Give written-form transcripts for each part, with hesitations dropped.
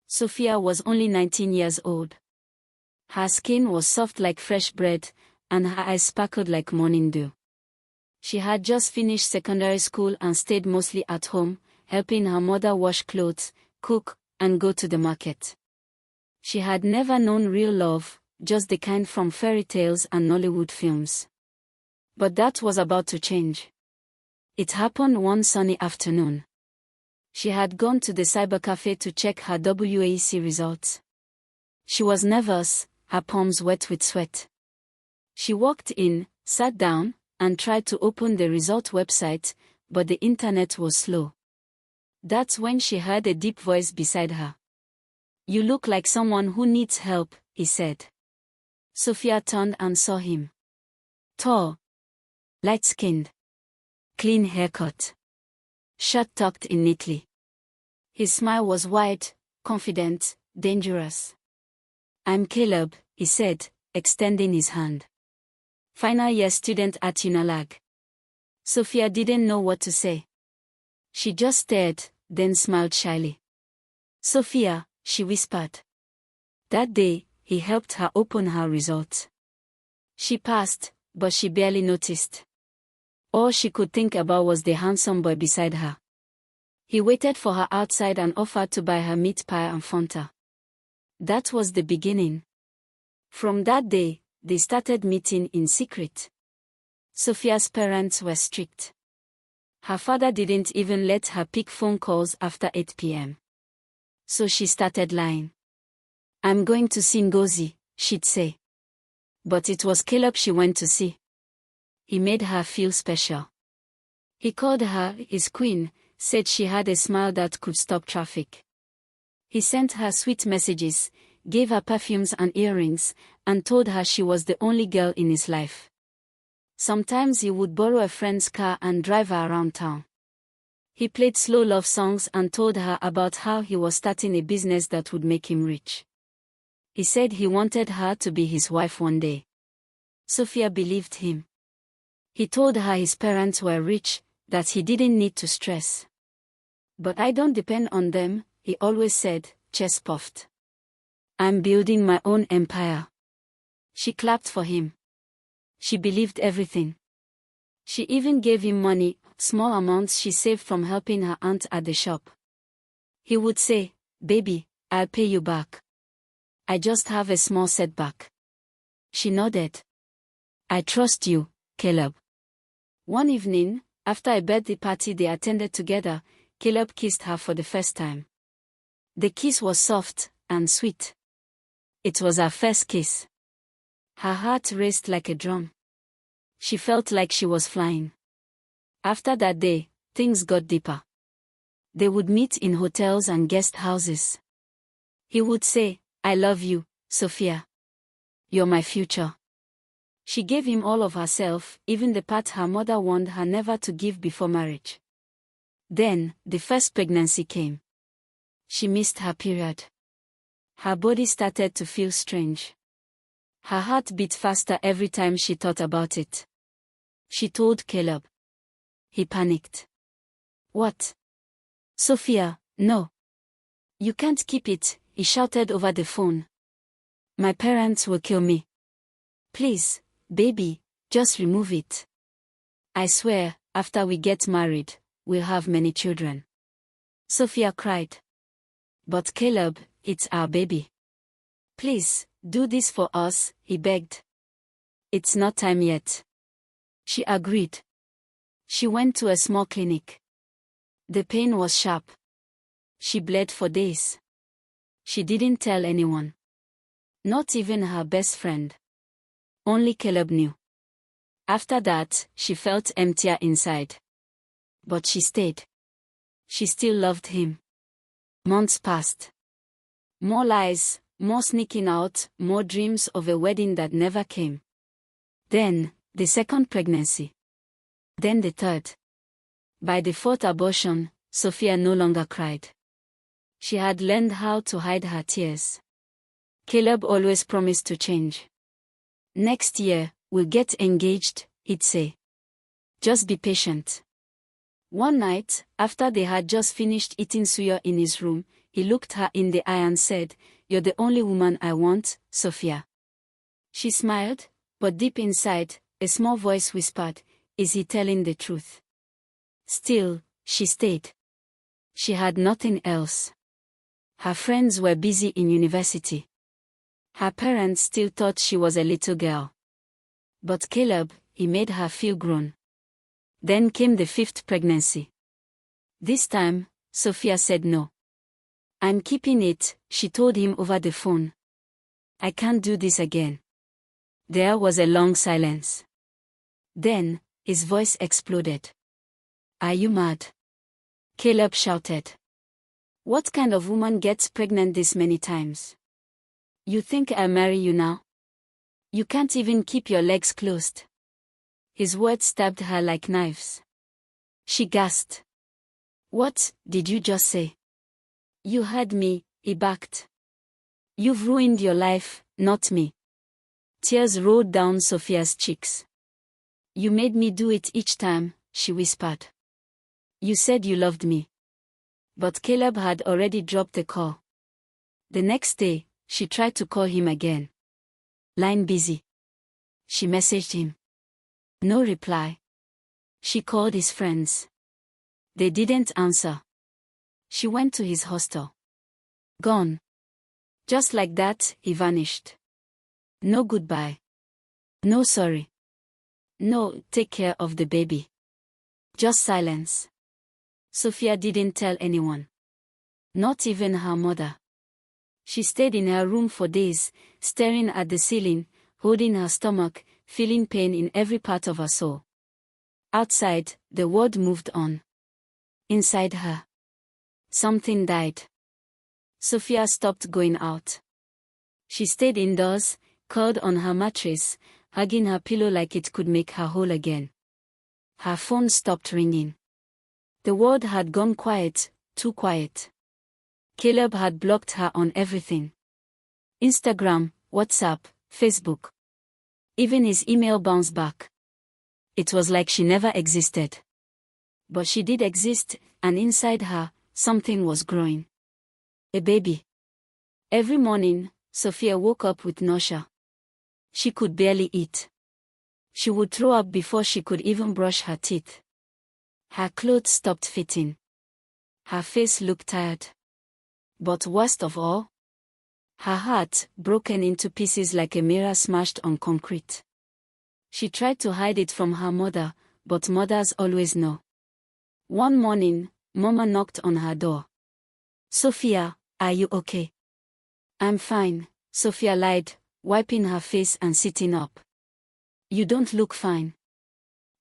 Sophia was only 19 years old. Her skin was soft like fresh bread, and her eyes sparkled like morning dew. She had just finished secondary school and stayed mostly at home, helping her mother wash clothes, cook, and go to the market. She had never known real love, just the kind from fairy tales and Nollywood films. But that was about to change. It happened one sunny afternoon. She had gone to the cybercafe to check her WAEC results. She was nervous, her palms wet with sweat. She walked in, sat down, and tried to open the result website, but the internet was slow. That's when she heard a deep voice beside her. "You look like someone who needs help," he said. Sophia turned and saw him. Tall, light-skinned, clean haircut, shirt tucked in neatly. His smile was wide, confident, dangerous. "I'm Caleb," he said, extending his hand. "Final year student at Unilag." Sophia didn't know what to say. She just stared, then smiled shyly. "Sophia," she whispered. That day, he helped her open her results. She passed, but she barely noticed. All she could think about was the handsome boy beside her. He waited for her outside and offered to buy her meat pie and Fanta. That was the beginning. From that day, they started meeting in secret. Sophia's parents were strict. Her father didn't even let her pick phone calls after 8 p.m. So she started lying. "I'm going to see Ngozi," she'd say. But it was Caleb she went to see. He made her feel special. He called her his queen, said she had a smile that could stop traffic. He sent her sweet messages, gave her perfumes and earrings, and told her she was the only girl in his life. Sometimes he would borrow a friend's car and drive her around town. He played slow love songs and told her about how he was starting a business that would make him rich. He said he wanted her to be his wife one day. Sophia believed him. He told her his parents were rich, that he didn't need to stress. "But I don't depend on them," he always said, chest puffed. "I'm building my own empire." She clapped for him. She believed everything. She even gave him money, small amounts she saved from helping her aunt at the shop. He would say, "Baby, I'll pay you back. I just have a small setback." She nodded. "I trust you, Caleb." One evening, after a birthday party they attended together, Caleb kissed her for the first time. The kiss was soft and sweet. It was her first kiss. Her heart raced like a drum. She felt like she was flying. After that day, things got deeper. They would meet in hotels and guest houses. He would say, "I love you, Sophia. You're my future." She gave him all of herself, even the part her mother warned her never to give before marriage. Then, the first pregnancy came. She missed her period. Her body started to feel strange. Her heart beat faster every time she thought about it. She told Caleb. He panicked. "What?" "Sophia, no. You can't keep it," he shouted over the phone. "My parents will kill me. Please, baby, just remove it. I swear, after we get married, we'll have many children." Sophia cried. "But Caleb, it's our baby. Please, do this for us," he begged. "It's not time yet." She agreed. She went to a small clinic. The pain was sharp. She bled for days. She didn't tell anyone. Not even her best friend. Only Caleb knew. After that, she felt emptier inside. But she stayed. She still loved him. Months passed. More lies, more sneaking out, more dreams of a wedding that never came. Then, the second pregnancy. Then the third. By the fourth abortion, Sophia no longer cried. She had learned how to hide her tears. Caleb always promised to change. "Next year, we'll get engaged," he'd say. "Just be patient." One night, after they had just finished eating suya in his room, he looked her in the eye and said, "You're the only woman I want, Sophia." She smiled, but deep inside, a small voice whispered, "Is he telling the truth?" Still, she stayed. She had nothing else. Her friends were busy in university. Her parents still thought she was a little girl. But Caleb, he made her feel grown. Then came the 5th pregnancy. This time, Sophia said no. "I'm keeping it," she told him over the phone. "I can't do this again." There was a long silence. Then, his voice exploded. "Are you mad?" Caleb shouted. "What kind of woman gets pregnant this many times? You think I'll marry you now? You can't even keep your legs closed." His words stabbed her like knives. She gasped. "What did you just say?" "You heard me," he barked. "You've ruined your life, not me." Tears rolled down Sophia's cheeks. "You made me do it each time," she whispered. "You said you loved me." But Caleb had already dropped the call. The next day, she tried to call him again. "Line busy." She messaged him. No reply. She called his friends. They didn't answer. She went to his hostel. Gone. Just like that, he vanished. No goodbye. No sorry. No, take care of the baby. Just silence. Sophia didn't tell anyone. Not even her mother. She stayed in her room for days, staring at the ceiling, holding her stomach, feeling pain in every part of her soul. Outside, the world moved on. Inside her, something died. Sophia stopped going out. She stayed indoors, curled on her mattress, hugging her pillow like it could make her whole again. Her phone stopped ringing. The world had gone quiet, too quiet. Caleb had blocked her on everything. Instagram, WhatsApp, Facebook. Even his email bounced back. It was like she never existed. But she did exist, and inside her, something was growing. A baby. Every morning, Sophia woke up with nausea. She could barely eat. She would throw up before she could even brush her teeth. Her clothes stopped fitting. Her face looked tired. But worst of all, her heart broken into pieces like a mirror smashed on concrete. She tried to hide it from her mother, but mothers always know. One morning, Mama knocked on her door. "Sophia, are you okay?" "I'm fine," Sophia lied, wiping her face and sitting up. "You don't look fine.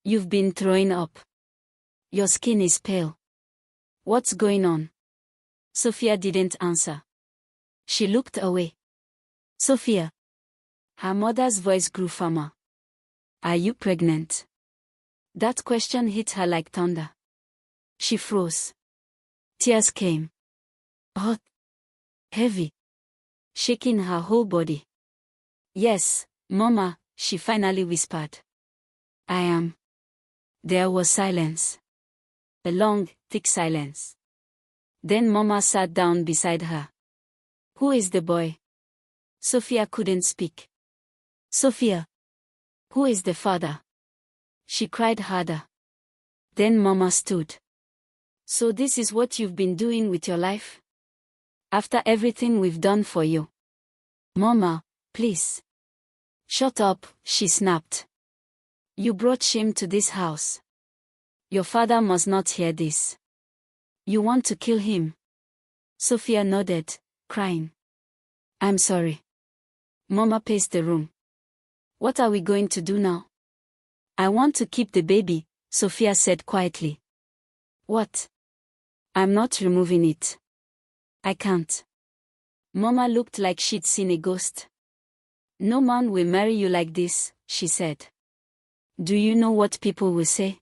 You've been throwing up. Your skin is pale. What's going on?" Sophia didn't answer. She looked away. "Sophia." Her mother's voice grew firmer. "Are you pregnant?" That question hit her like thunder. She froze. Tears came. Hot. Heavy. Shaking her whole body. "Yes, Mama," she finally whispered. "I am." There was silence. A long, thick silence. Then Mama sat down beside her. "Who is the boy?" Sophia couldn't speak. "Sophia. Who is the father?" She cried harder. Then Mama stood. "So this is what you've been doing with your life? After everything we've done for you?" "Mama, please." "Shut up," she snapped. "You brought shame to this house. Your father must not hear this. You want to kill him?" Sophia nodded, crying. "I'm sorry." Mama paced the room. "What are we going to do now?" "I want to keep the baby," Sophia said quietly. "What?" "I'm not removing it. I can't." Mama looked like she'd seen a ghost. "No man will marry you like this," she said. "Do you know what people will say?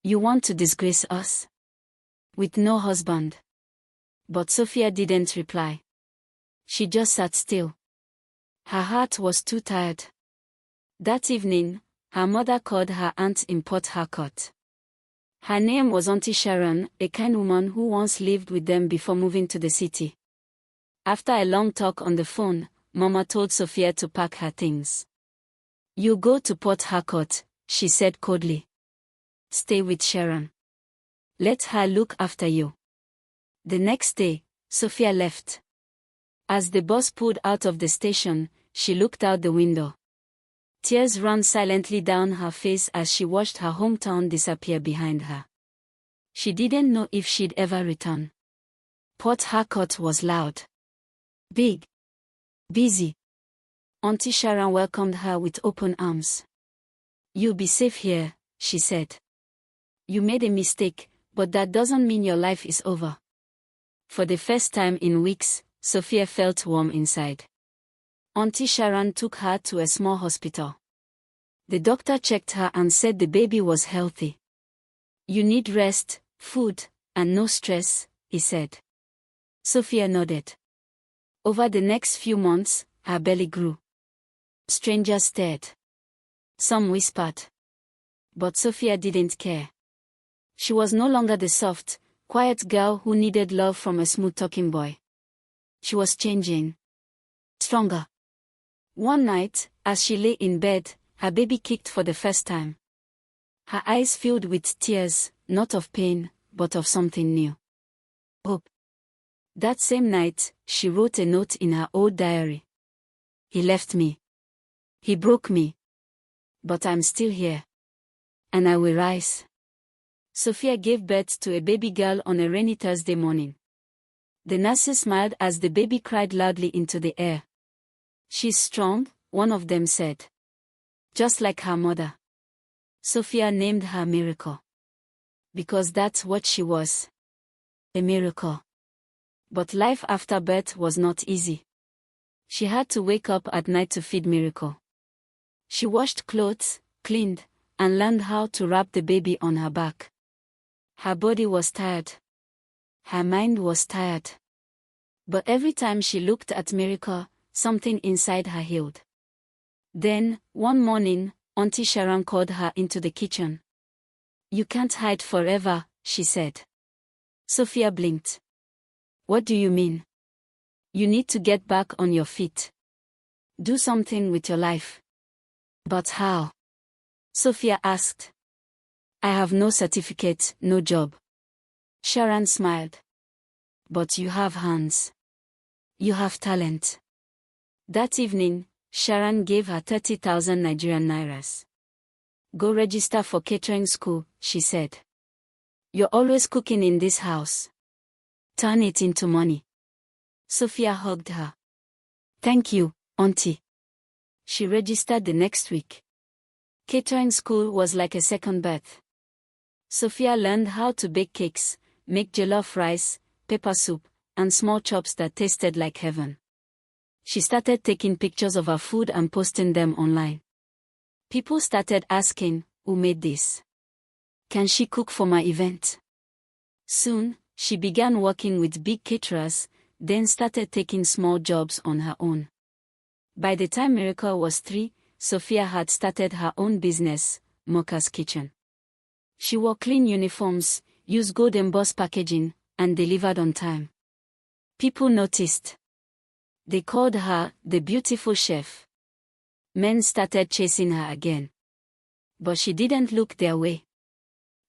You want to disgrace us? With no husband." But Sophia didn't reply. She just sat still. Her heart was too tired. That evening, her mother called her aunt in Port Harcourt. Her name was Auntie Sharon, a kind woman who once lived with them before moving to the city. After a long talk on the phone, Mama told Sophia to pack her things. "You go to Port Harcourt," she said coldly. "Stay with Sharon. Let her look after you." The next day, Sophia left. As the bus pulled out of the station, she looked out the window. Tears ran silently down her face as she watched her hometown disappear behind her. She didn't know if she'd ever return. Port Harcourt was loud. Big. Busy. Auntie Sharon welcomed her with open arms. "You'll be safe here," she said. "You made a mistake, but that doesn't mean your life is over." For the first time in weeks, Sophia felt warm inside. Auntie Sharon took her to a small hospital. The doctor checked her and said the baby was healthy. "You need rest, food, and no stress," he said. Sophia nodded. Over the next few months, her belly grew. Strangers stared. Some whispered. But Sophia didn't care. She was no longer the soft, quiet girl who needed love from a smooth-talking boy. She was changing. Stronger. One night, as she lay in bed, her baby kicked for the first time. Her eyes filled with tears, not of pain, but of something new. Hope. That same night, she wrote a note in her old diary. "He left me. He broke me. But I'm still here. And I will rise." Sophia gave birth to a baby girl on a rainy Thursday morning. The nurses smiled as the baby cried loudly into the air. "She's strong," one of them said. "Just like her mother." Sophia named her Miracle. Because that's what she was. A miracle. But life after birth was not easy. She had to wake up at night to feed Miracle. She washed clothes, cleaned, and learned how to wrap the baby on her back. Her body was tired. Her mind was tired. But every time she looked at Miracle, something inside her healed. Then, one morning, Auntie Sharon called her into the kitchen. "You can't hide forever," she said. Sophia blinked. "What do you mean?" "You need to get back on your feet. Do something with your life." "But how?" Sophia asked. "I have no certificate, no job." Sharon smiled. "But you have hands. You have talent." That evening, Sharon gave her 30,000 Nigerian nairas. "Go register for catering school," she said. "You're always cooking in this house. Turn it into money." Sophia hugged her. "Thank you, Auntie." She registered the next week. Catering school was like a second birth. Sophia learned how to bake cakes, make jollof rice, pepper soup, and small chops that tasted like heaven. She started taking pictures of her food and posting them online. People started asking, "Who made this? Can she cook for my event?" Soon, she began working with big caterers, then started taking small jobs on her own. By the time Miracle was 3, Sophia had started her own business, Mocha's Kitchen. She wore clean uniforms, used gold embossed packaging, and delivered on time. People noticed. They called her the beautiful chef. Men started chasing her again. But she didn't look their way.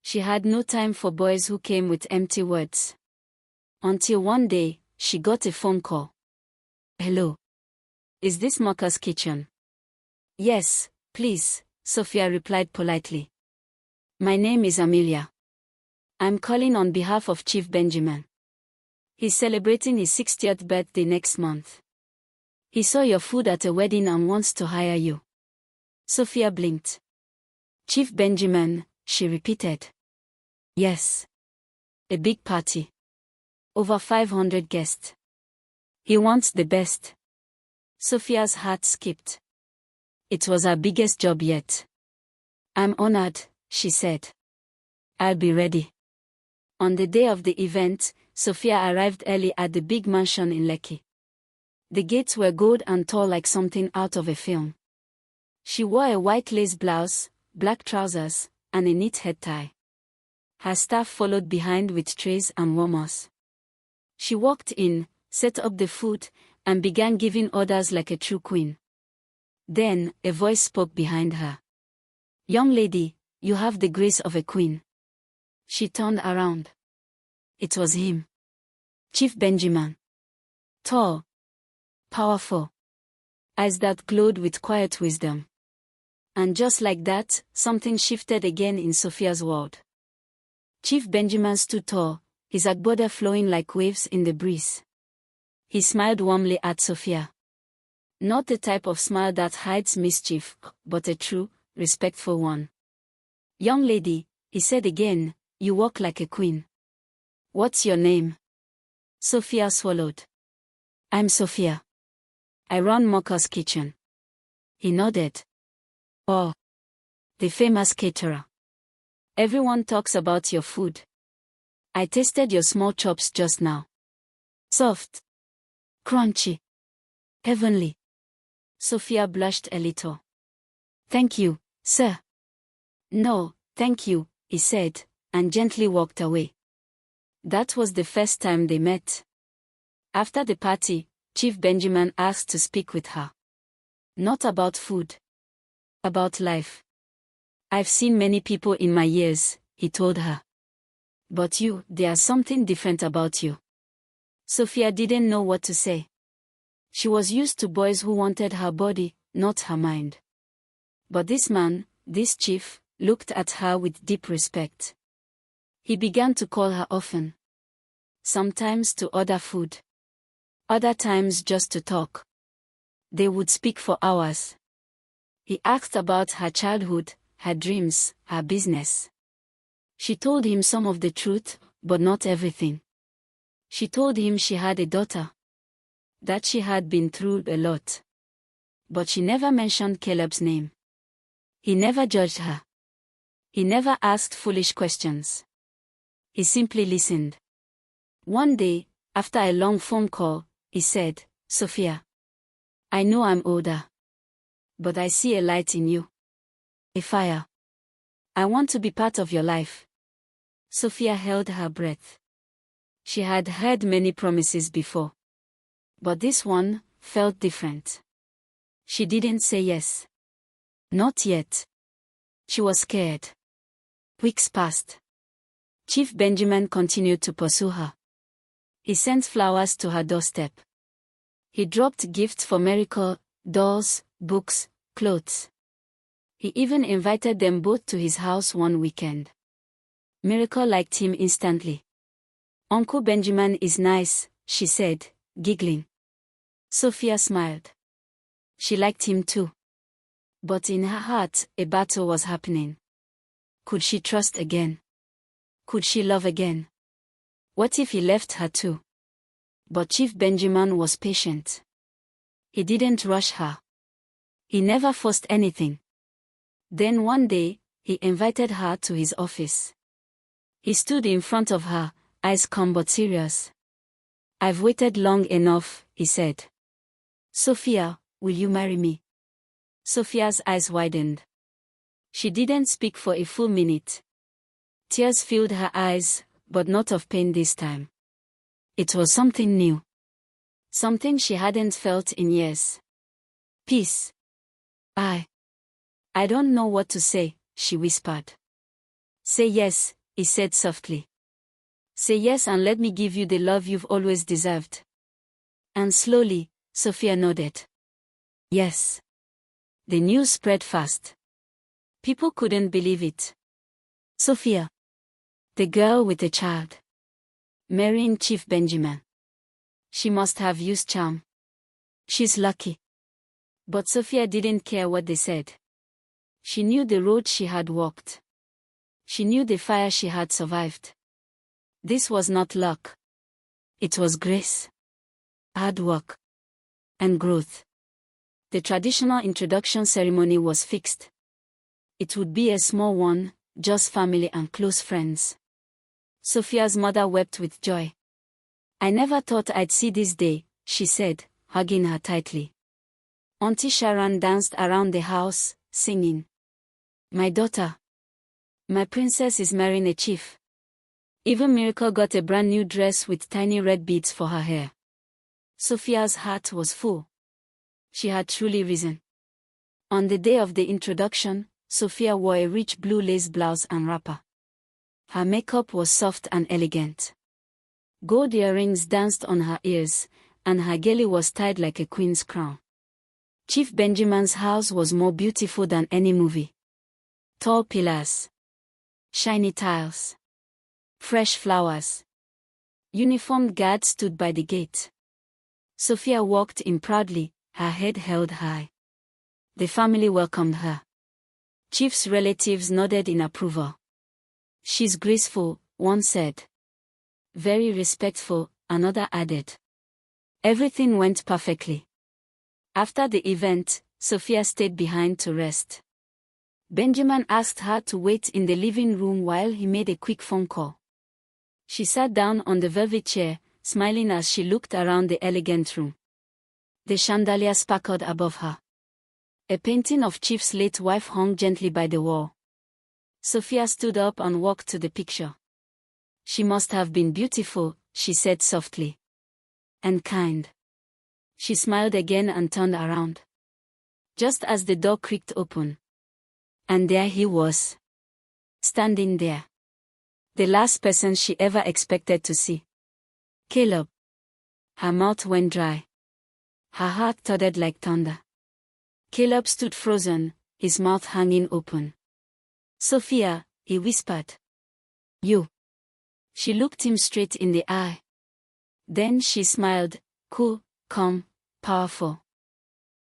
She had no time for boys who came with empty words. Until one day, she got a phone call. "Hello. Is this Mocha's Kitchen?" "Yes, please," Sophia replied politely. "My name is Amelia. I'm calling on behalf of Chief Benjamin. He's celebrating his 60th birthday next month. He saw your food at a wedding and wants to hire you." Sophia blinked. "Chief Benjamin," she repeated. "Yes. A big party. Over 500 guests. He wants the best." Sophia's heart skipped. It was her biggest job yet. "I'm honored," she said. "I'll be ready." On the day of the event, Sophia arrived early at the big mansion in Lekki. The gates were gold and tall like something out of a film. She wore a white lace blouse, black trousers, and a neat head tie. Her staff followed behind with trays and warmers. She walked in, set up the food, and began giving orders like a true queen. Then, a voice spoke behind her. "Young lady, you have the grace of a queen." She turned around. It was him. Chief Benjamin. Tall. Powerful. Eyes that glowed with quiet wisdom. And just like that, something shifted again in Sophia's world. Chief Benjamin stood tall, his agbada flowing like waves in the breeze. He smiled warmly at Sophia. Not the type of smile that hides mischief, but a true, respectful one. "Young lady," he said again, "you walk like a queen. What's your name?" Sophia swallowed. "I'm Sophia. I run Mocha's kitchen." He nodded. "Oh, the famous caterer. Everyone talks about your food. I tasted your small chops just now. Soft. Crunchy. Heavenly." Sophia blushed a little. "Thank you, sir." "No, thank you," he said, and gently walked away. That was the first time they met. After the party, Chief Benjamin asked to speak with her. Not about food. About life. "I've seen many people in my years," he told her. "But you, there's something different about you." Sophia didn't know what to say. She was used to boys who wanted her body, not her mind. But this man, this chief, looked at her with deep respect. He began to call her often. Sometimes to order food. Other times just to talk. They would speak for hours. He asked about her childhood, her dreams, her business. She told him some of the truth, but not everything. She told him she had a daughter. That she had been through a lot. But she never mentioned Caleb's name. He never judged her. He never asked foolish questions. He simply listened. One day, after a long phone call, he said, "Sophia, I know I'm older. But I see a light in you. A fire. I want to be part of your life." Sophia held her breath. She had heard many promises before. But this one felt different. She didn't say yes. Not yet. She was scared. Weeks passed. Chief Benjamin continued to pursue her. He sent flowers to her doorstep. He dropped gifts for Miracle, dolls, books, clothes. He even invited them both to his house one weekend. Miracle liked him instantly. "Uncle Benjamin is nice," she said, giggling. Sophia smiled. She liked him too. But in her heart, a battle was happening. Could she trust again? Could she love again? What if he left her too? But Chief Benjamin was patient. He didn't rush her. He never forced anything. Then one day, he invited her to his office. He stood in front of her, eyes calm but serious. "I've waited long enough," he said. "Sophia, will you marry me?" Sophia's eyes widened. She didn't speak for a full minute. Tears filled her eyes, but not of pain this time. It was something new. Something she hadn't felt in years. Peace. I don't know what to say," she whispered. "Say yes," he said softly. "Say yes and let me give you the love you've always deserved." And slowly, Sophia nodded. Yes. The news spread fast. People couldn't believe it. Sophia. The girl with a child. Marrying Chief Benjamin. She must have used charm. She's lucky. But Sophia didn't care what they said. She knew the road she had walked. She knew the fire she had survived. This was not luck. It was grace. Hard work. And growth. The traditional introduction ceremony was fixed. It would be a small one, just family and close friends. Sophia's mother wept with joy. "I never thought I'd see this day," she said, hugging her tightly. Auntie Sharon danced around the house, singing. "My daughter. My princess is marrying a chief." Even Miracle got a brand new dress with tiny red beads for her hair. Sophia's heart was full. She had truly risen. On the day of the introduction, Sophia wore a rich blue lace blouse and wrapper. Her makeup was soft and elegant. Gold earrings danced on her ears, and her gele was tied like a queen's crown. Chief Benjamin's house was more beautiful than any movie. Tall pillars, shiny tiles, fresh flowers. Uniformed guards stood by the gate. Sophia walked in proudly, her head held high. The family welcomed her. Chief's relatives nodded in approval. "She's graceful," one said. "Very respectful," another added. Everything went perfectly. After the event, Sophia stayed behind to rest. Benjamin asked her to wait in the living room while he made a quick phone call. She sat down on the velvet chair, smiling as she looked around the elegant room. The chandelier sparkled above her. A painting of Chief's late wife hung gently by the wall. Sophia stood up and walked to the picture. "She must have been beautiful," she said softly. "And kind." She smiled again and turned around. Just as the door creaked open. And there he was. Standing there. The last person she ever expected to see. Caleb. Her mouth went dry. Her heart thudded like thunder. Caleb stood frozen, his mouth hanging open. "Sophia," he whispered. "You." She looked him straight in the eye. Then she smiled, cool, calm, powerful.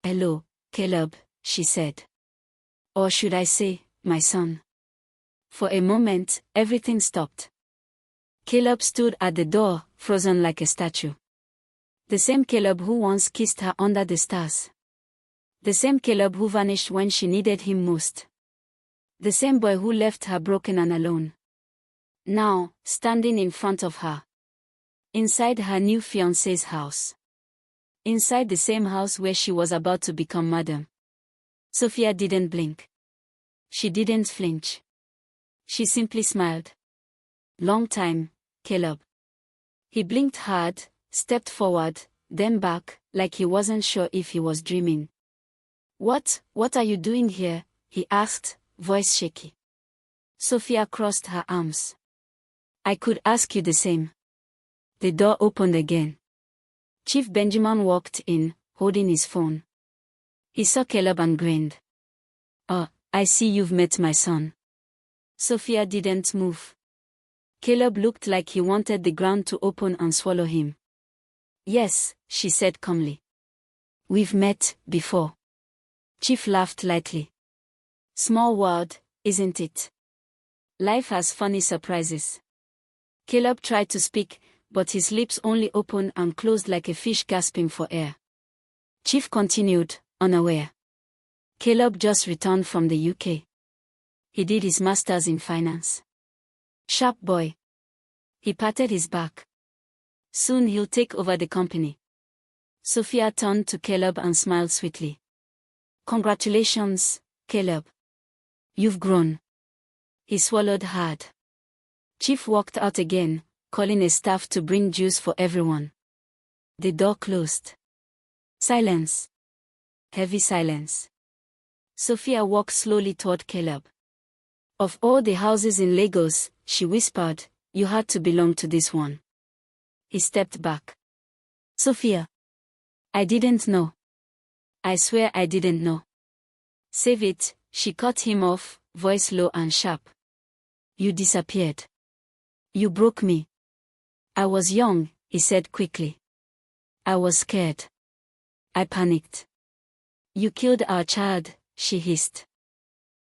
"Hello, Caleb," she said. "Or should I say, my son?" For a moment, everything stopped. Caleb stood at the door, frozen like a statue. The same Caleb who once kissed her under the stars. The same Caleb who vanished when she needed him most. The same boy who left her broken and alone. Now, standing in front of her. Inside her new fiancé's house. Inside the same house where she was about to become madam. Sophia didn't blink. She didn't flinch. She simply smiled. "Long time, Caleb." He blinked hard, stepped forward, then back, like he wasn't sure if he was dreaming. What are you doing here?" he asked, voice shaky. Sophia crossed her arms. "I could ask you the same." The door opened again. Chief Benjamin walked in, holding his phone. He saw Caleb and grinned. "Oh, I see you've met my son." Sophia didn't move. Caleb looked like he wanted the ground to open and swallow him. "Yes," she said calmly. "We've met before." Chief laughed lightly. "Small world, isn't it? Life has funny surprises." Caleb tried to speak, but his lips only opened and closed like a fish gasping for air. Chief continued, unaware. "Caleb just returned from the UK. He did his master's in finance. Sharp boy." He patted his back. "Soon he'll take over the company." Sophia turned to Caleb and smiled sweetly. "Congratulations, Caleb. You've grown." He swallowed hard. Chief walked out again, calling a staff to bring juice for everyone. The door closed. Silence. Heavy silence. Sophia walked slowly toward Caleb. "Of all the houses in Lagos," she whispered, "you had to belong to this one." He stepped back. "Sophia. I didn't know. I swear I didn't know." "Save it," she cut him off, voice low and sharp. "You disappeared. You broke me." "I was young," he said quickly. "I was scared. I panicked." "You killed our child," she hissed.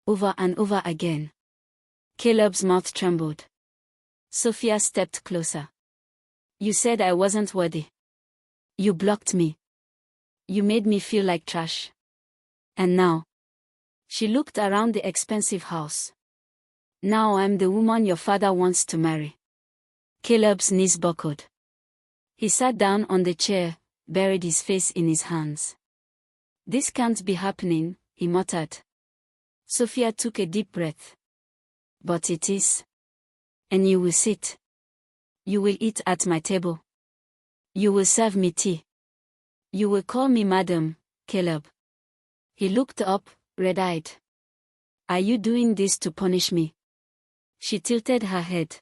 Over and over again. Caleb's mouth trembled. Sophia stepped closer. "You said I wasn't worthy. You blocked me. You made me feel like trash. And now..." She looked around the expensive house. "Now I'm the woman your father wants to marry." Caleb's knees buckled. He sat down on the chair, buried his face in his hands. "This can't be happening," he muttered. Sophia took a deep breath. "But it is. And you will sit." You will eat at my table. You will serve me tea. You will call me Madam, Caleb. He looked up, red-eyed. Are you doing this to punish me? She tilted her head.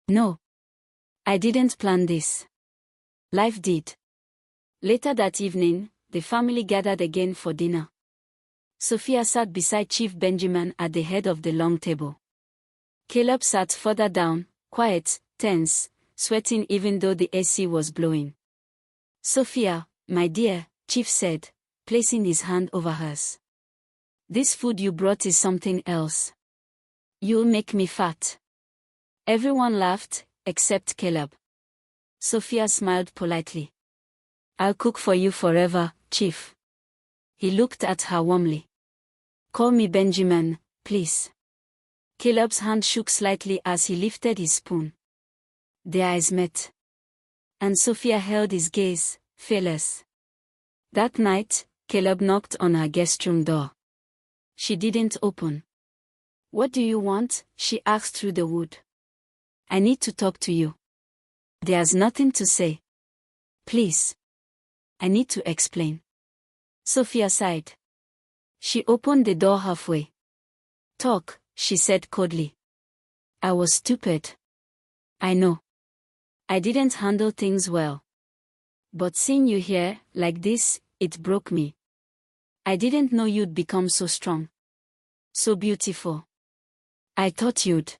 No. I didn't plan this. Life did. Later that evening, the family gathered again for dinner. Sophia sat beside Chief Benjamin at the head of the long table. Caleb sat further down, quiet, tense, sweating even though the AC was blowing. Sophia, my dear, Chief said, placing his hand over hers. This food you brought is something else. You'll make me fat. Everyone laughed, except Caleb. Sophia smiled politely. I'll cook for you forever, Chief. He looked at her warmly. Call me Benjamin, please. Caleb's hand shook slightly as he lifted his spoon. Their eyes met. And Sophia held his gaze, fearless. That night, Caleb knocked on her guest room door. She didn't open. What do you want? She asked through the wood. I need to talk to you. There's nothing to say. Please. I need to explain. Sophia sighed. She opened the door halfway. Talk, she said coldly. I was stupid. I know. I didn't handle things well. But seeing you here, like this, it broke me. I didn't know you'd become so strong. So beautiful. I thought you'd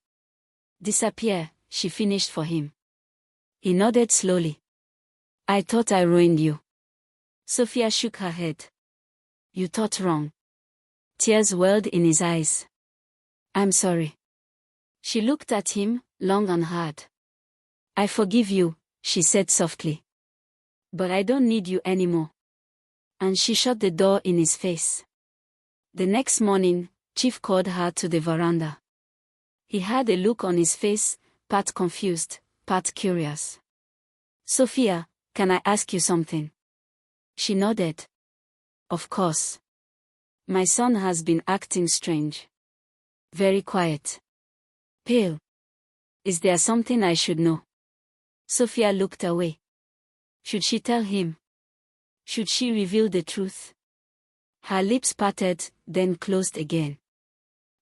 disappear, she finished for him. He nodded slowly. I thought I ruined you. Sophia shook her head. You thought wrong. Tears welled in his eyes. I'm sorry. She looked at him, long and hard. I forgive you, she said softly. But I don't need you anymore. And she shut the door in his face. The next morning, Chief called her to the veranda. He had a look on his face, part confused, part curious. Sophia, can I ask you something? She nodded. Of course. My son has been acting strange. Very quiet. Pale. Is there something I should know? Sophia looked away. Should she tell him? Should she reveal the truth? Her lips parted, then closed again.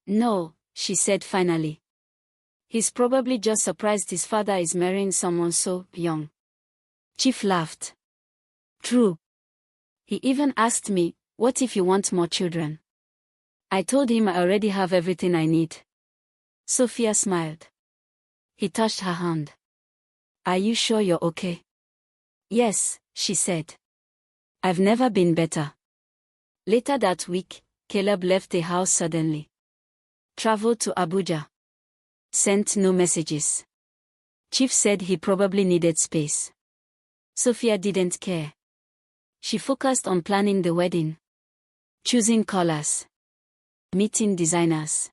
No, she said finally. He's probably just surprised his father is marrying someone so young. Chief laughed. True. He even asked me, what if you want more children? I told him I already have everything I need. Sophia smiled. He touched her hand. Are you sure you're okay? Yes, she said. I've never been better. Later that week, Caleb left the house suddenly. Traveled to Abuja. Sent no messages. Chief said he probably needed space. Sophia didn't care. She focused on planning the wedding. Choosing colors. Meeting designers.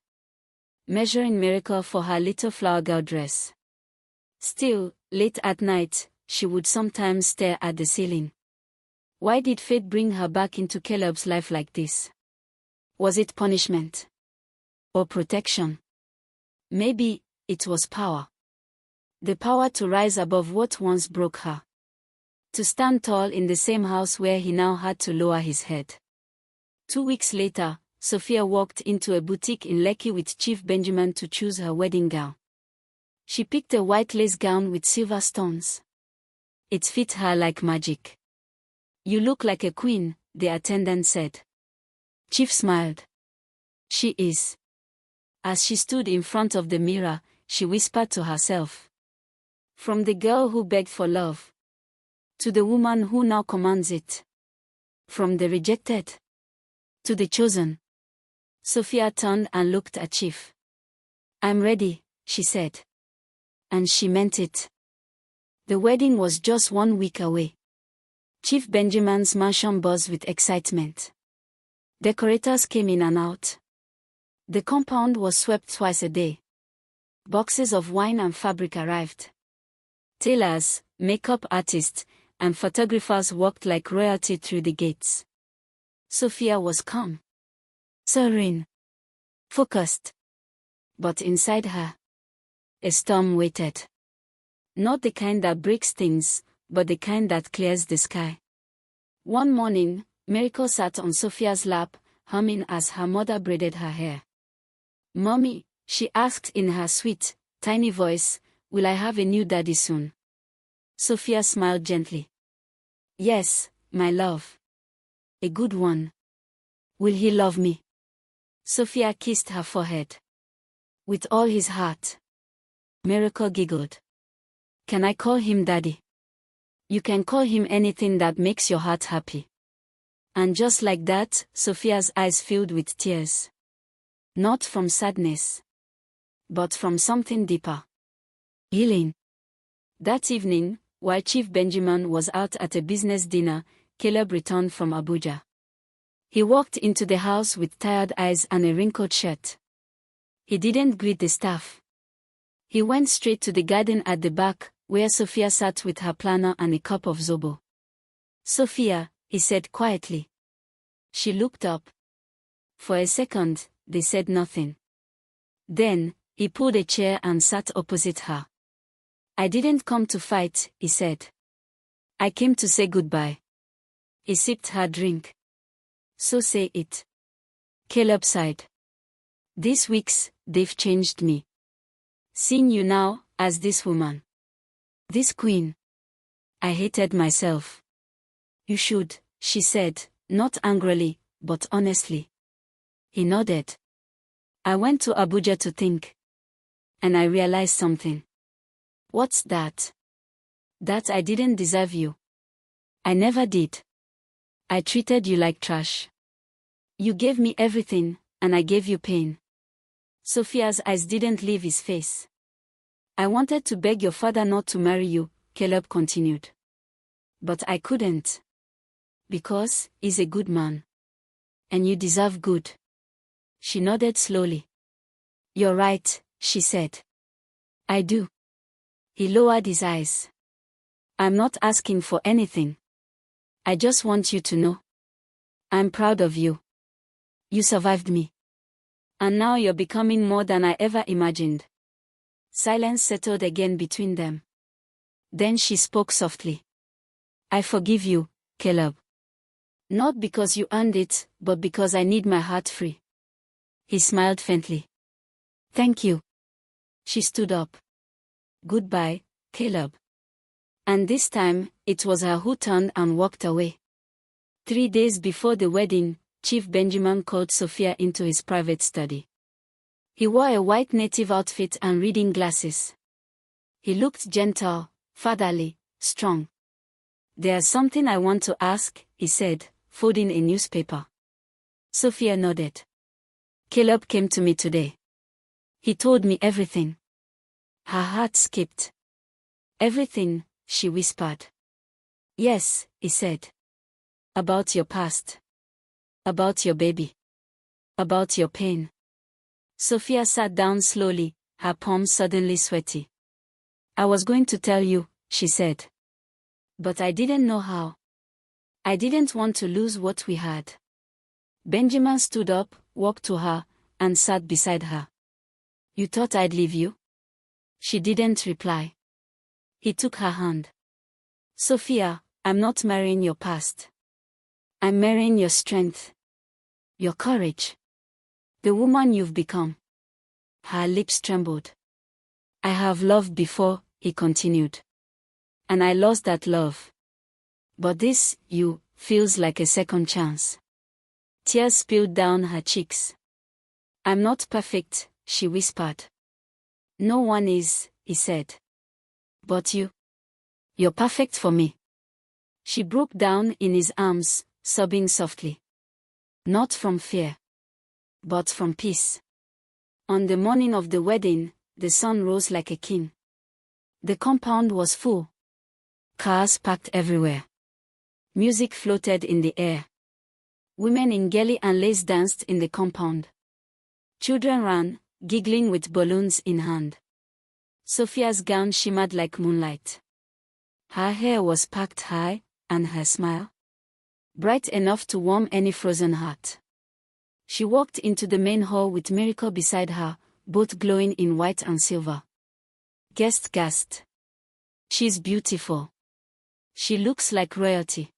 Measuring miracle for her little flower girl dress. Still, late at night, she would sometimes stare at the ceiling. Why did fate bring her back into Caleb's life like this? Was it punishment? Or protection? Maybe it was power. The power to rise above what once broke her. To stand tall in the same house where he now had to lower his head. 2 weeks later, Sophia walked into a boutique in Lekki with Chief Benjamin to choose her wedding gown. She picked a white lace gown with silver stones. It fit her like magic. You look like a queen, the attendant said. Chief smiled. She is. As she stood in front of the mirror, she whispered to herself. From the girl who begged for love. To the woman who now commands it. From the rejected. To the chosen. Sophia turned and looked at Chief. I'm ready, she said. And she meant it. The wedding was just 1 week away. Chief Benjamin's mansion buzzed with excitement. Decorators came in and out. The compound was swept twice a day. Boxes of wine and fabric arrived. Tailors, makeup artists, and photographers walked like royalty through the gates. Sophia was calm. Serene. Focused. But inside her, a storm waited. Not the kind that breaks things, but the kind that clears the sky. One morning, Miracle sat on Sophia's lap, humming as her mother braided her hair. "Mommy," she asked in her sweet, tiny voice, "will I have a new daddy soon?" Sophia smiled gently. "Yes, my love. A good one. Will he love me?" Sophia kissed her forehead. "With all his heart." Miracle giggled. "Can I call him daddy?" "You can call him anything that makes your heart happy." And just like that, Sophia's eyes filled with tears. Not from sadness, but from something deeper. Healing. That evening, while Chief Benjamin was out at a business dinner, Caleb returned from Abuja. He walked into the house with tired eyes and a wrinkled shirt. He didn't greet the staff. He went straight to the garden at the back, where Sophia sat with her planner and a cup of zobo. "Sophia," he said quietly. She looked up. For a second, they said nothing. Then, he pulled a chair and sat opposite her. "I didn't come to fight," he said. "I came to say goodbye." He sipped her drink. "So say it." Caleb sighed. "These weeks, they've changed me. Seeing you now, as this woman. This queen. I hated myself." "You should," she said, not angrily, but honestly. He nodded. "I went to Abuja to think. And I realized something." "What's that?" "That I didn't deserve you. I never did. I treated you like trash. You gave me everything, and I gave you pain." Sophia's eyes didn't leave his face. "I wanted to beg your father not to marry you," Caleb continued. "But I couldn't. Because he's a good man. And you deserve good." She nodded slowly. "You're right," she said. "I do." He lowered his eyes. "I'm not asking for anything. I just want you to know. I'm proud of you. You survived me. And now you're becoming more than I ever imagined." Silence settled again between them. Then she spoke softly. "I forgive you, Caleb. Not because you earned it, but because I need my heart free." He smiled faintly. "Thank you." She stood up. "Goodbye, Caleb." And this time, it was her who turned and walked away. 3 days before the wedding, Chief Benjamin called Sophia into his private study. He wore a white native outfit and reading glasses. He looked gentle, fatherly, strong. "There's something I want to ask," he said, folding a newspaper. Sophia nodded. "Caleb came to me today. He told me everything." Her heart skipped. "Everything," she whispered. "Yes," he said. "About your past. About your baby. About your pain." Sophia sat down slowly, her palms suddenly sweaty. "I was going to tell you," she said. "But I didn't know how. I didn't want to lose what we had." Benjamin stood up, walked to her, and sat beside her. "You thought I'd leave you?" She didn't reply. He took her hand. "Sophia, I'm not marrying your past. I'm marrying your strength. Your courage. The woman you've become." Her lips trembled. "I have loved before," he continued. "And I lost that love. But this, you, feels like a second chance." Tears spilled down her cheeks. "I'm not perfect," she whispered. "No one is," he said. "But you're perfect for me." She broke down in his arms, sobbing softly. Not from fear, but from peace. On the morning of the wedding, the sun rose like a king. The compound was full. Cars parked everywhere. Music floated in the air. Women in geli and lace danced in the compound. Children ran, giggling with balloons in hand. Sophia's gown shimmered like moonlight. Her hair was packed high, and her smile bright enough to warm any frozen heart. She walked into the main hall with Miracle beside her, both glowing in white and silver. Guests gasped. She's beautiful. She looks like royalty.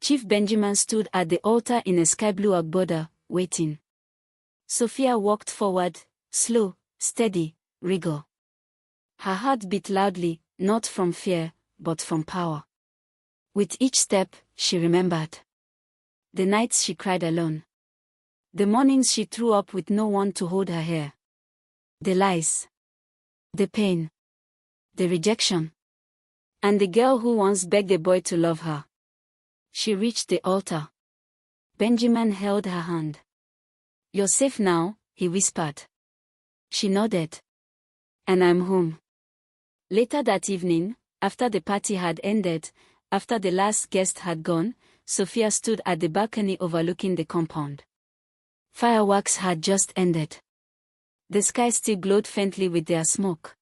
Chief Benjamin stood at the altar in a sky blue agbada, waiting. Sophia walked forward, slow, steady, regal. Her heart beat loudly, not from fear, but from power. With each step, she remembered. The nights she cried alone. The mornings she threw up with no one to hold her hair. The lies. The pain. The rejection. And the girl who once begged a boy to love her. She reached the altar. Benjamin held her hand. "You're safe now," he whispered. She nodded. "And I'm home." Later that evening, after the party had ended, after the last guest had gone, Sophia stood at the balcony overlooking the compound. Fireworks had just ended. The sky still glowed faintly with their smoke.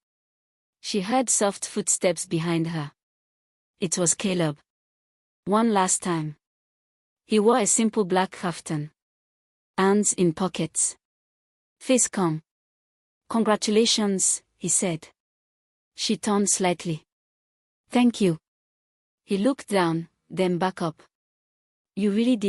She heard soft footsteps behind her. It was Caleb. One last time. He wore a simple black kaftan. Hands in pockets. Face calm. "Congratulations," he said. She turned slightly. "Thank you." He looked down, then back up. "You really did